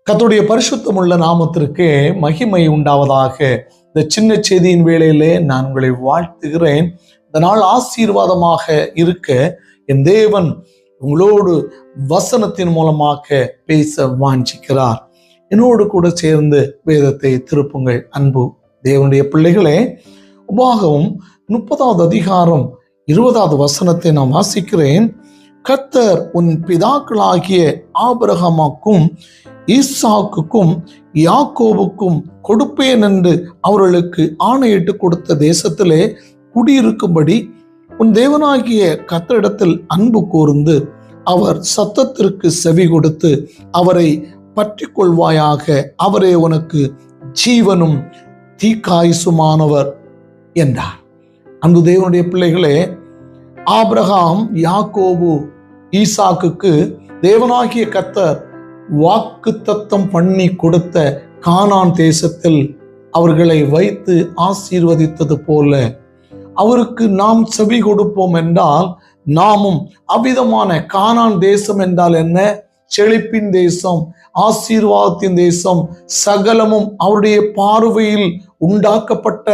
கர்த்தருடைய பரிசுத்தமுள்ள நாமத்திற்கு மகிமை உண்டாவதாக. இந்த சின்ன செய்தியின் வேளையிலே நான் உங்களை வாழ்த்துகிறேன். இந்த நாள் ஆசீர்வாதமாக இருக்க என் தேவன் உங்களோடு வசனத்தின் மூலமாக பேச வாஞ்சிக்கிறார். என்னோடு கூட சேர்ந்து வேதத்தை திருப்புங்கள். அன்பு தேவனுடைய பிள்ளைகளே, உபாகமம் 30வது அதிகாரம் 20வது வசனத்தை நான் வாசிக்கிறேன். கர்த்தர் உன் பிதாக்களாகிய ஆபிரகாமுக்கும் ஈசாக்குக்கும் யாக்கோபுக்கும் கொடுப்பேன் என்று அவர்களுக்கு ஆணையிட்டு கொடுத்த தேசத்திலே குடியிருக்கும்படி உன் தேவனாகிய கர்த்தரிடத்தில் அன்பு கூர்ந்து அவர் சத்தத்திற்கு செவி கொடுத்து அவரை பற்றி கொள்வாயாக. அவரே உனக்கு ஜீவனும் தீக்காயுசுமானவர் என்றார். அன்பு தேவனுடைய பிள்ளைகளே, ஆபிரகாம், யாக்கோபு, ஈசாக்குக்கு தேவனாகிய கர்த்தர் வாக்குத்தத்தம் பண்ணி கொடுத்த கானான் தேசத்தில் அவர்களை வைத்து ஆசீர்வதித்தது போல அவருக்கு நாம் செவி கொடுப்போம் என்றால் நாமும் அவ்விதமான கானான் தேசம் என்றால் என்ன? செழிப்பின் தேசம், ஆசீர்வாதத்தின் தேசம், சகலமும் அவருடைய பார்வையில் உண்டாக்கப்பட்ட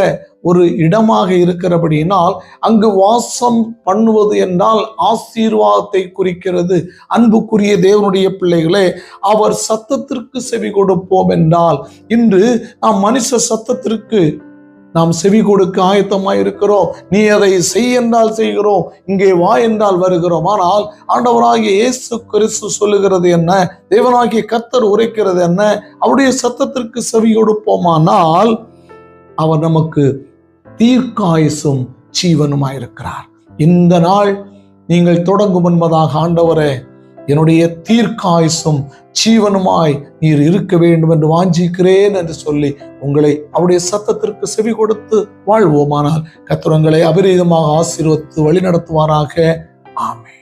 ஒரு இடமாக இருக்கிறபடியினால் அங்கு வாசம் பண்ணுவது என்றால் ஆசீர்வாதத்தை குறிக்கிறது. அன்புக்குரிய தேவனுடைய பிள்ளைகளே, அவர் சத்தத்திற்கு செவி கொடுப்போம் என்றால் இன்று நாம் மனுஷ சத்தத்திற்கு நாம் செவி கொடுக்க ஆயத்தமாய் இருக்கிறோம். நீ அதை செய் என்றால் செய்கிறோம், இங்கே வா என்றால் வருகிறோம். ஆனால் ஆண்டவராகிய இயேசு கிறிஸ்து சொல்லுகிறது என்ன? தேவனாகிய கர்த்தர் உரைக்கிறது என்ன? அவருடைய சத்தத்திற்கு செவி கொடுப்போமானால் அவர் நமக்கு தீர்க்காயுசும் ஜீவனுமாயிருக்கிறார். இந்த நாள் நீங்கள் தொடங்கும் முன்பதாக, ஆண்டவரே, என்னுடைய தீர்க்காயுசும் ஜீவனுமாய் நீர் இருக்க வேண்டும் என்று வாஞ்சிக்கிறேன் என்று சொல்லி உங்களை அவருடைய சத்தத்திற்கு செவி கொடுத்து வாழ்வோமானால் கர்த்தர் உங்களை அபரிதமாக ஆசீர்வதித்து வழி நடத்துவாராக. ஆமென்.